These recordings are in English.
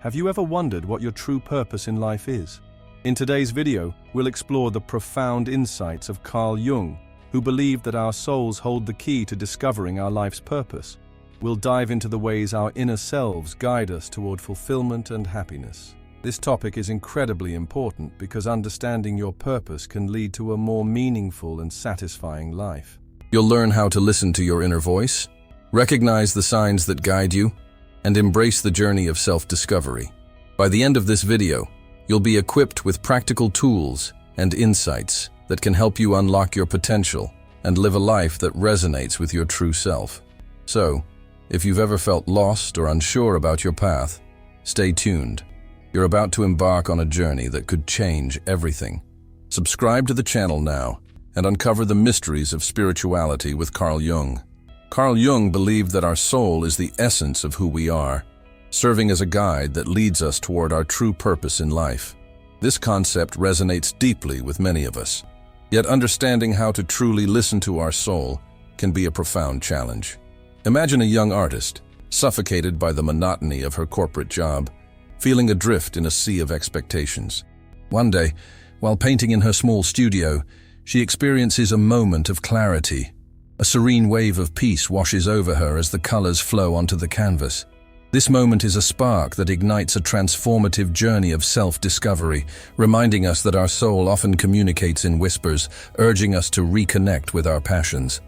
Have you ever wondered what your true purpose in life is? In today's video, we'll explore the profound insights of Carl Jung, who believed that our souls hold the key to discovering our life's purpose. We'll dive into the ways our inner selves guide us toward fulfillment and happiness. This topic is incredibly important because understanding your purpose can lead to a more meaningful and satisfying life. You'll learn how to listen to your inner voice, recognize the signs that guide you, and embrace the journey of self-discovery. By the end of this video, you'll be equipped with practical tools and insights that can help you unlock your potential and live a life that resonates with your true self. So, if you've ever felt lost or unsure about your path, stay tuned. You're about to embark on a journey that could change everything. Subscribe to the channel now and uncover the mysteries of spirituality with Carl Jung. Carl Jung believed that our soul is the essence of who we are, serving as a guide that leads us toward our true purpose in life. This concept resonates deeply with many of us, yet understanding how to truly listen to our soul can be a profound challenge. Imagine a young artist, suffocated by the monotony of her corporate job, feeling adrift in a sea of expectations. One day, while painting in her small studio, she experiences a moment of clarity. A serene wave of peace washes over her as the colors flow onto the canvas. This moment is a spark that ignites a transformative journey of self-discovery, reminding us that our soul often communicates in whispers, urging us to reconnect with our passions.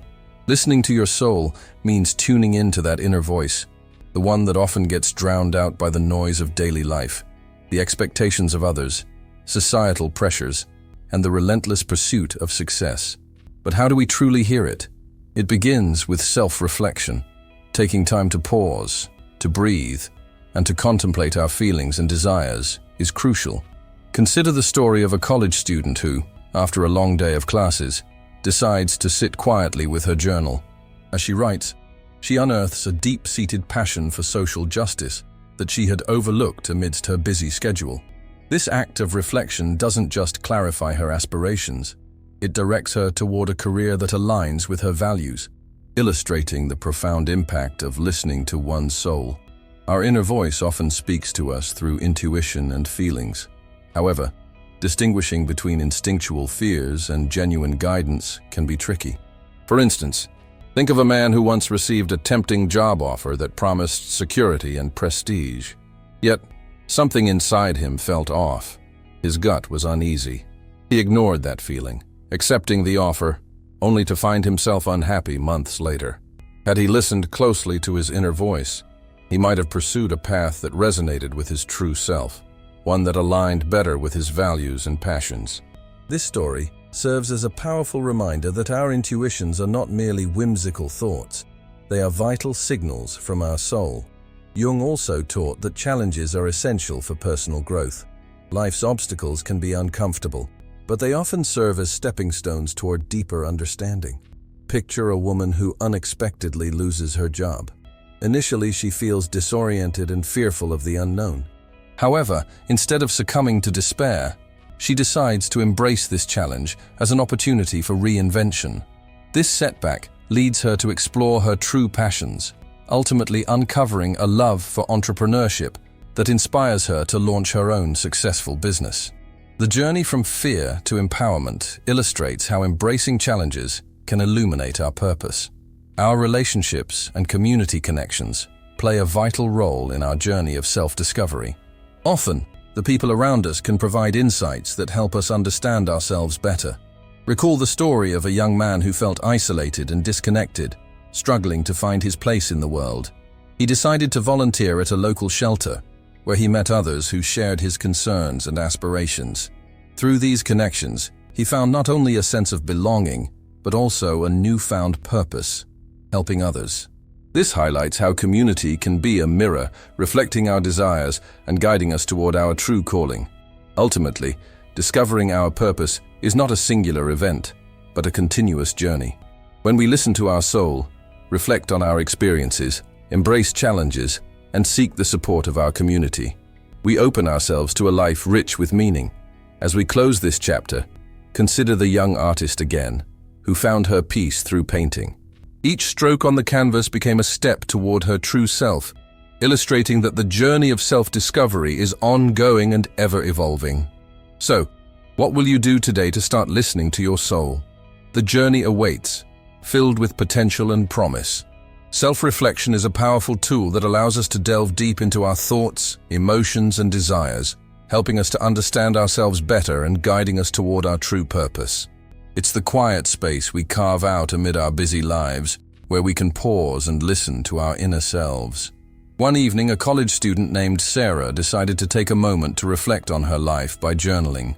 Listening to your soul means tuning into that inner voice, the one that often gets drowned out by the noise of daily life, the expectations of others, societal pressures, and the relentless pursuit of success. But how do we truly hear it? It begins with self-reflection, taking time to pause, to breathe, and to contemplate our feelings and desires is crucial. Consider the story of a college student who, after a long day of classes, decides to sit quietly with her journal. As she writes, she unearths a deep-seated passion for social justice that she had overlooked amidst her busy schedule. This act of reflection doesn't just clarify her aspirations, it directs her toward a career that aligns with her values, illustrating the profound impact of listening to one's soul. Our inner voice often speaks to us through intuition and feelings. However, distinguishing between instinctual fears and genuine guidance can be tricky. For instance, think of a man who once received a tempting job offer that promised security and prestige. Yet, something inside him felt off. His gut was uneasy. He ignored that feeling, accepting the offer, only to find himself unhappy months later. Had he listened closely to his inner voice, he might have pursued a path that resonated with his true self, one that aligned better with his values and passions. This story serves as a powerful reminder that our intuitions are not merely whimsical thoughts. They are vital signals from our soul. Jung also taught that challenges are essential for personal growth. Life's obstacles can be uncomfortable, but they often serve as stepping stones toward deeper understanding. Picture a woman who unexpectedly loses her job. Initially, she feels disoriented and fearful of the unknown. However, instead of succumbing to despair, she decides to embrace this challenge as an opportunity for reinvention. This setback leads her to explore her true passions, ultimately uncovering a love for entrepreneurship that inspires her to launch her own successful business. The journey from fear to empowerment illustrates how embracing challenges can illuminate our purpose. Our relationships and community connections play a vital role in our journey of self-discovery. Often, the people around us can provide insights that help us understand ourselves better. Recall the story of a young man who felt isolated and disconnected, struggling to find his place in the world. He decided to volunteer at a local shelter, where he met others who shared his concerns and aspirations. Through these connections, he found not only a sense of belonging, but also a newfound purpose, helping others. This highlights how community can be a mirror, reflecting our desires and guiding us toward our true calling. Ultimately, discovering our purpose is not a singular event, but a continuous journey. When we listen to our soul, reflect on our experiences, embrace challenges, and seek the support of our community, we open ourselves to a life rich with meaning. As we close this chapter, consider the young artist again, who found her peace through painting. Each stroke on the canvas became a step toward her true self, illustrating that the journey of self-discovery is ongoing and ever-evolving. So, what will you do today to start listening to your soul? The journey awaits, filled with potential and promise. Self-reflection is a powerful tool that allows us to delve deep into our thoughts, emotions, and desires, helping us to understand ourselves better and guiding us toward our true purpose. It's the quiet space we carve out amid our busy lives, where we can pause and listen to our inner selves. One evening, a college student named Sarah decided to take a moment to reflect on her life by journaling.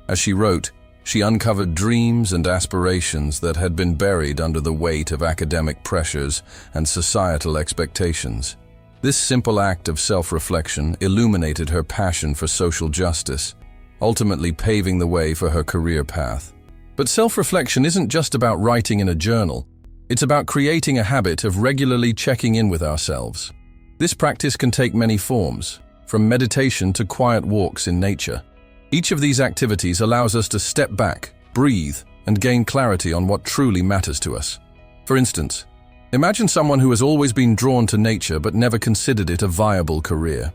As she wrote, she uncovered dreams and aspirations that had been buried under the weight of academic pressures and societal expectations. This simple act of self-reflection illuminated her passion for social justice, ultimately paving the way for her career path. But self-reflection isn't just about writing in a journal. It's about creating a habit of regularly checking in with ourselves. This practice can take many forms, from meditation to quiet walks in nature. Each of these activities allows us to step back, breathe, and gain clarity on what truly matters to us. For instance, imagine someone who has always been drawn to nature but never considered it a viable career.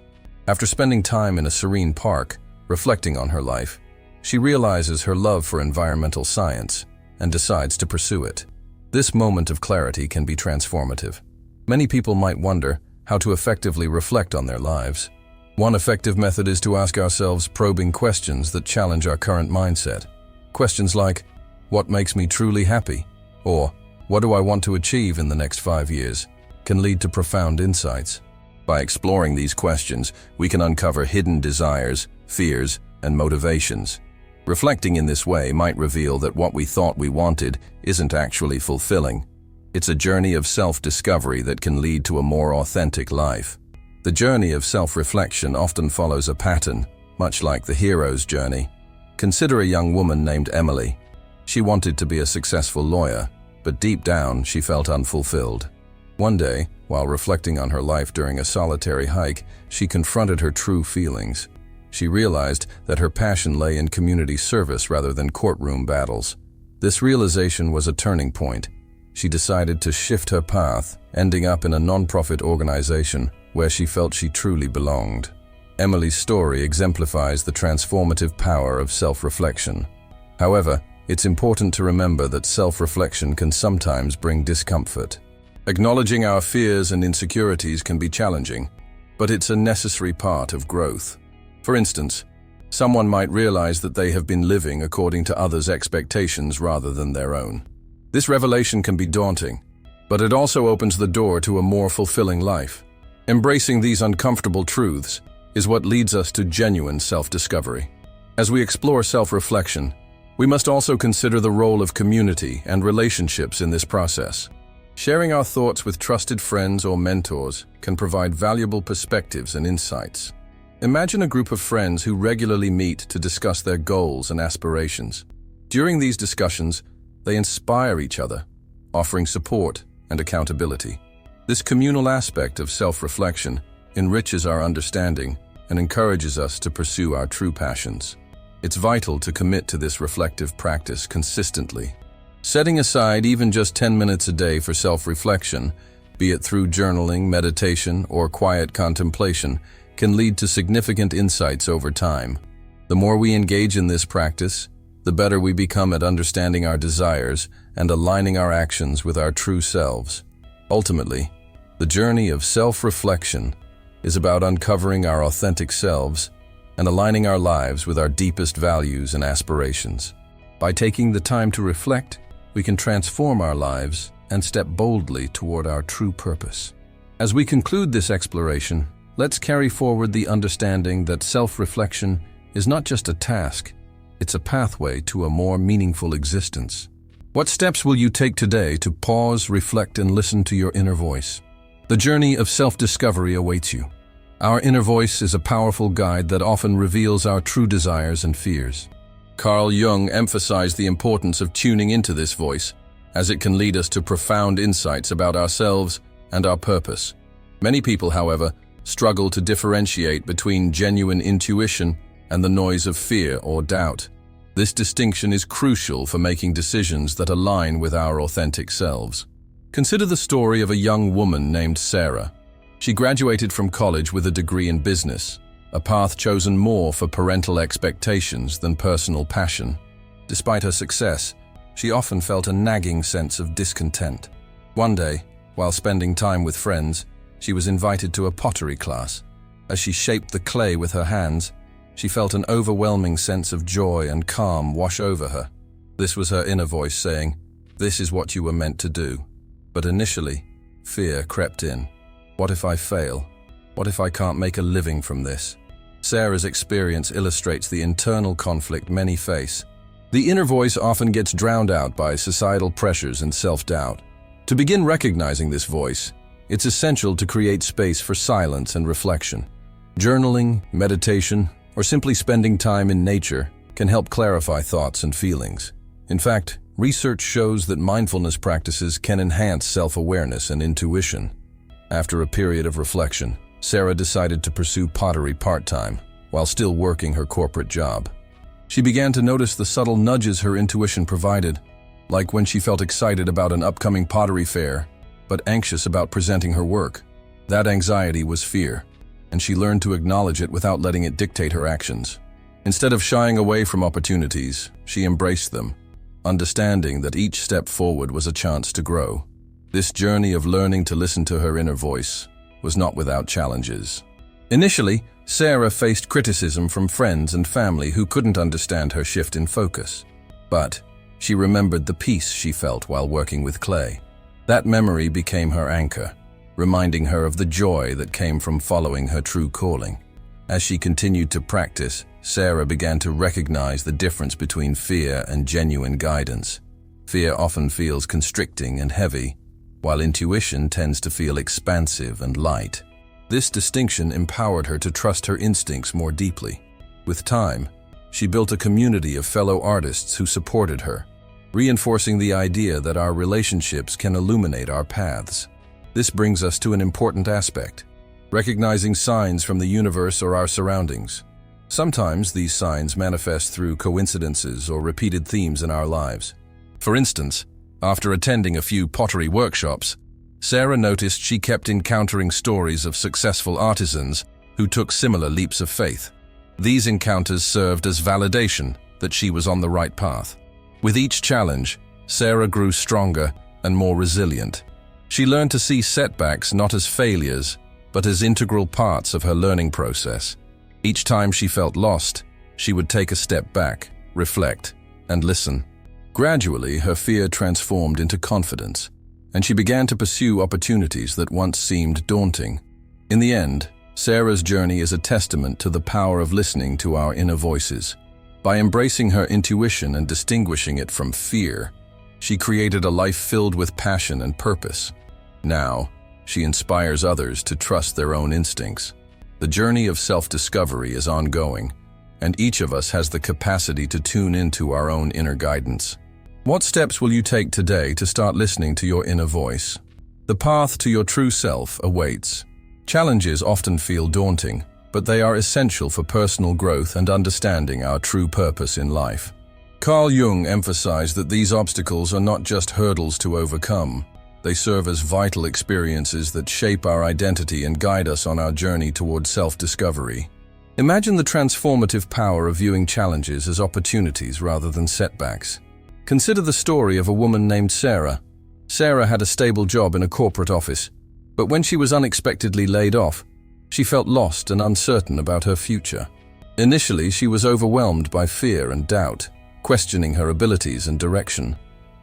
After spending time in a serene park, reflecting on her life, she realizes her love for environmental science and decides to pursue it. This moment of clarity can be transformative. Many people might wonder how to effectively reflect on their lives. One effective method is to ask ourselves probing questions that challenge our current mindset. Questions like, what makes me truly happy? Or, what do I want to achieve in the next 5 years? Can lead to profound insights. By exploring these questions, we can uncover hidden desires, fears, and motivations. Reflecting in this way might reveal that what we thought we wanted isn't actually fulfilling. It's a journey of self-discovery that can lead to a more authentic life. The journey of self-reflection often follows a pattern, much like the hero's journey. Consider a young woman named Emily. She wanted to be a successful lawyer, but deep down she felt unfulfilled. One day, while reflecting on her life during a solitary hike, she confronted her true feelings. She realized that her passion lay in community service rather than courtroom battles. This realization was a turning point. She decided to shift her path, ending up in a non-profit organization where she felt she truly belonged. Emily's story exemplifies the transformative power of self-reflection. However, it's important to remember that self-reflection can sometimes bring discomfort. Acknowledging our fears and insecurities can be challenging, but it's a necessary part of growth. For instance, someone might realize that they have been living according to others' expectations rather than their own. This revelation can be daunting, but it also opens the door to a more fulfilling life. Embracing these uncomfortable truths is what leads us to genuine self-discovery. As we explore self-reflection, we must also consider the role of community and relationships in this process. Sharing our thoughts with trusted friends or mentors can provide valuable perspectives and insights. Imagine a group of friends who regularly meet to discuss their goals and aspirations. During these discussions, they inspire each other, offering support and accountability. This communal aspect of self-reflection enriches our understanding and encourages us to pursue our true passions. It's vital to commit to this reflective practice consistently. Setting aside even just 10 minutes a day for self-reflection, be it through journaling, meditation, or quiet contemplation, can lead to significant insights over time. The more we engage in this practice, the better we become at understanding our desires and aligning our actions with our true selves. Ultimately, the journey of self-reflection is about uncovering our authentic selves and aligning our lives with our deepest values and aspirations. By taking the time to reflect, we can transform our lives and step boldly toward our true purpose. As we conclude this exploration, let's carry forward the understanding that self-reflection is not just a task, it's a pathway to a more meaningful existence. What steps will you take today to pause, reflect, and listen to your inner voice? The journey of self-discovery awaits you. Our inner voice is a powerful guide that often reveals our true desires and fears. Carl Jung emphasized the importance of tuning into this voice, as it can lead us to profound insights about ourselves and our purpose. Many people, however, struggle to differentiate between genuine intuition and the noise of fear or doubt. This distinction is crucial for making decisions that align with our authentic selves. Consider the story of a young woman named Sarah. She graduated from college with a degree in business, a path chosen more for parental expectations than personal passion. Despite her success, she often felt a nagging sense of discontent. One day, while spending time with friends, she was invited to a pottery class. As she shaped the clay with her hands, she felt an overwhelming sense of joy and calm wash over her. This was her inner voice saying, "This is what you were meant to do." But initially, fear crept in. What if I fail? What if I can't make a living from this? Sarah's experience illustrates the internal conflict many face. The inner voice often gets drowned out by societal pressures and self-doubt. To begin recognizing this voice, it's essential to create space for silence and reflection. Journaling, meditation, or simply spending time in nature can help clarify thoughts and feelings. In fact, research shows that mindfulness practices can enhance self-awareness and intuition. After a period of reflection, Sarah decided to pursue pottery part-time, while still working her corporate job. She began to notice the subtle nudges her intuition provided, like when she felt excited about an upcoming pottery fair, but anxious about presenting her work. That anxiety was fear, and she learned to acknowledge it without letting it dictate her actions. Instead of shying away from opportunities, she embraced them, understanding that each step forward was a chance to grow. This journey of learning to listen to her inner voice was not without challenges. Initially, Sarah faced criticism from friends and family who couldn't understand her shift in focus. But she remembered the peace she felt while working with clay. That memory became her anchor, reminding her of the joy that came from following her true calling. As she continued to practice, Sarah began to recognize the difference between fear and genuine guidance. Fear often feels constricting and heavy, while intuition tends to feel expansive and light. This distinction empowered her to trust her instincts more deeply. With time, she built a community of fellow artists who supported her, reinforcing the idea that our relationships can illuminate our paths. This brings us to an important aspect: recognizing signs from the universe or our surroundings. Sometimes these signs manifest through coincidences or repeated themes in our lives. For instance, after attending a few pottery workshops, Sarah noticed she kept encountering stories of successful artisans who took similar leaps of faith. These encounters served as validation that she was on the right path. With each challenge, Sarah grew stronger and more resilient. She learned to see setbacks not as failures, but as integral parts of her learning process. Each time she felt lost, she would take a step back, reflect, and listen. Gradually, her fear transformed into confidence, and she began to pursue opportunities that once seemed daunting. In the end, Sarah's journey is a testament to the power of listening to our inner voices. By embracing her intuition and distinguishing it from fear, she created a life filled with passion and purpose. Now, she inspires others to trust their own instincts. The journey of self-discovery is ongoing, and each of us has the capacity to tune into our own inner guidance. What steps will you take today to start listening to your inner voice? The path to your true self awaits. Challenges often feel daunting, but they are essential for personal growth and understanding our true purpose in life. Carl Jung emphasized that these obstacles are not just hurdles to overcome. They serve as vital experiences that shape our identity and guide us on our journey toward self-discovery. Imagine the transformative power of viewing challenges as opportunities rather than setbacks. Consider the story of a woman named Sarah. Sarah had a stable job in a corporate office, but when she was unexpectedly laid off, she felt lost and uncertain about her future. Initially, she was overwhelmed by fear and doubt, questioning her abilities and direction.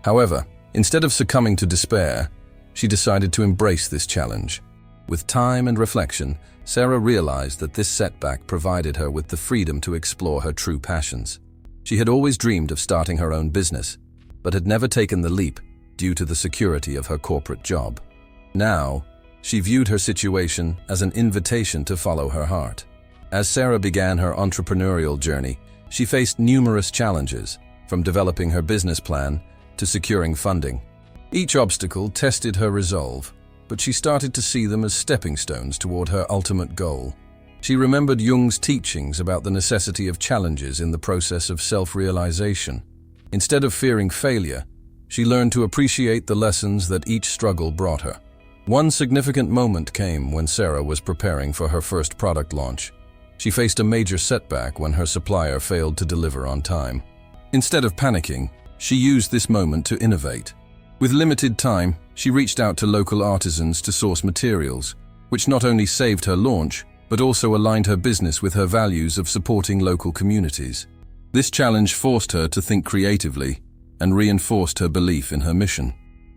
However, instead of succumbing to despair, she decided to embrace this challenge. With time and reflection, Sarah realized that this setback provided her with the freedom to explore her true passions. She had always dreamed of starting her own business, but had never taken the leap due to the security of her corporate job. Now, she viewed her situation as an invitation to follow her heart. As Sarah began her entrepreneurial journey, she faced numerous challenges, from developing her business plan to securing funding. Each obstacle tested her resolve, but she started to see them as stepping stones toward her ultimate goal. She remembered Jung's teachings about the necessity of challenges in the process of self-realization. Instead of fearing failure, she learned to appreciate the lessons that each struggle brought her. One significant moment came when Sarah was preparing for her first product launch. She faced a major setback when her supplier failed to deliver on time. Instead of panicking, she used this moment to innovate. With limited time, she reached out to local artisans to source materials, which not only saved her launch, but also aligned her business with her values of supporting local communities. This challenge forced her to think creatively and reinforced her belief in her mission.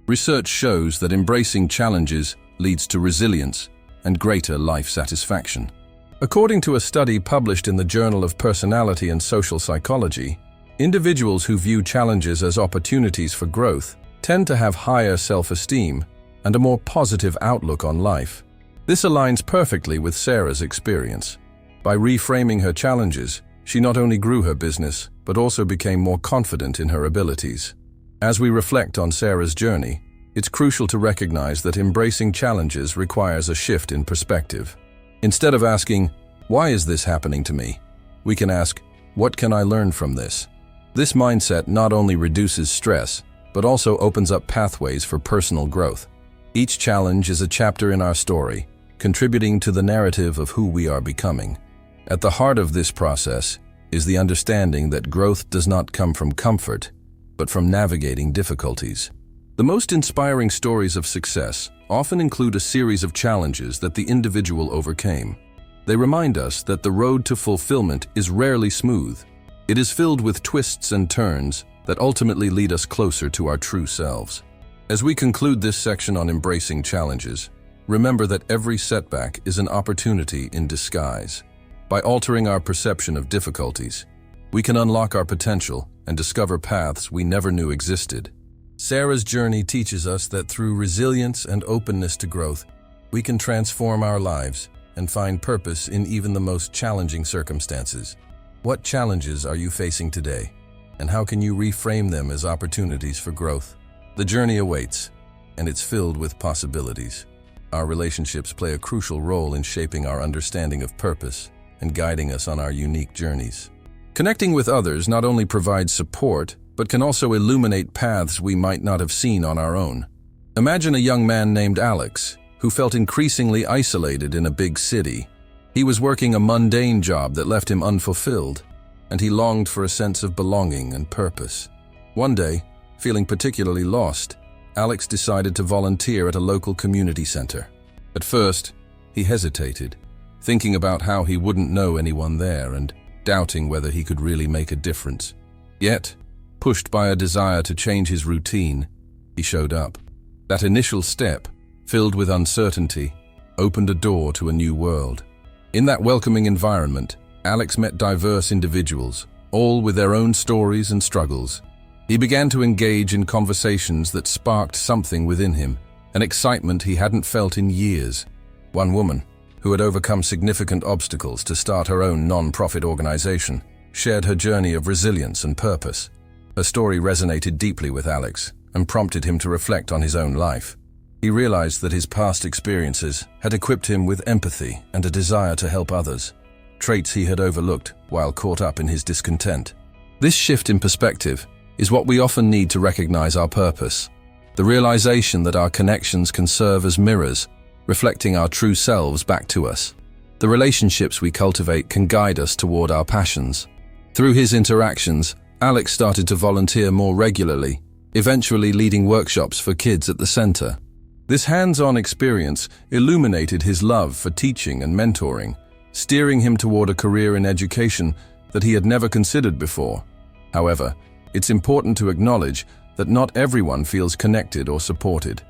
Research shows that embracing challenges leads to resilience and greater life satisfaction. According to a study published in the Journal of Personality and Social Psychology, individuals who view challenges as opportunities for growth tend to have higher self-esteem and a more positive outlook on life. This aligns perfectly with Sarah's experience. By reframing her challenges, she not only grew her business, but also became more confident in her abilities. As we reflect on Sarah's journey, it's crucial to recognize that embracing challenges requires a shift in perspective. Instead of asking, "Why is this happening to me?" we can ask, "What can I learn from this?" This mindset not only reduces stress, but also opens up pathways for personal growth. Each challenge is a chapter in our story, contributing to the narrative of who we are becoming. At the heart of this process is the understanding that growth does not come from comfort, but from navigating difficulties. The most inspiring stories of success often include a series of challenges that the individual overcame. They remind us that the road to fulfillment is rarely smooth. It is filled with twists and turns that ultimately lead us closer to our true selves. As we conclude this section on embracing challenges, remember that every setback is an opportunity in disguise. By altering our perception of difficulties, we can unlock our potential and discover paths we never knew existed. Sarah's journey teaches us that through resilience and openness to growth, we can transform our lives and find purpose in even the most challenging circumstances. What challenges are you facing today, and how can you reframe them as opportunities for growth? The journey awaits, and it's filled with possibilities. Our relationships play a crucial role in shaping our understanding of purpose and guiding us on our unique journeys. Connecting with others not only provides support, but can also illuminate paths we might not have seen on our own. Imagine a young man named Alex, who felt increasingly isolated in a big city. He was working a mundane job that left him unfulfilled, and he longed for a sense of belonging and purpose. One day, feeling particularly lost, Alex decided to volunteer at a local community center. At first, he hesitated, thinking about how he wouldn't know anyone there and doubting whether he could really make a difference. Yet, pushed by a desire to change his routine, he showed up. That initial step, filled with uncertainty, opened a door to a new world. In that welcoming environment, Alex met diverse individuals, all with their own stories and struggles. He began to engage in conversations that sparked something within him, an excitement he hadn't felt in years. One woman, who had overcome significant obstacles to start her own non-profit organization, shared her journey of resilience and purpose. Her story resonated deeply with Alex and prompted him to reflect on his own life. He realized that his past experiences had equipped him with empathy and a desire to help others, traits he had overlooked while caught up in his discontent. This shift in perspective is what we often need to recognize our purpose, the realization that our connections can serve as mirrors, reflecting our true selves back to us. The relationships we cultivate can guide us toward our passions. Through his interactions, Alex started to volunteer more regularly, eventually leading workshops for kids at the center. This hands-on experience illuminated his love for teaching and mentoring, steering him toward a career in education that he had never considered before. However, it's important to acknowledge that not everyone feels connected or supported.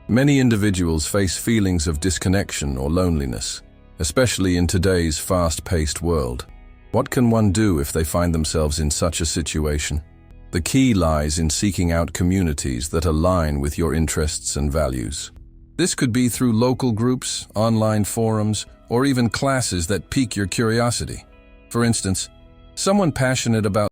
Many individuals face feelings of disconnection or loneliness, especially in today's fast-paced world. What can one do if they find themselves in such a situation? The key lies in seeking out communities that align with your interests and values. This could be through local groups, online forums, or even classes that pique your curiosity. For instance, someone passionate about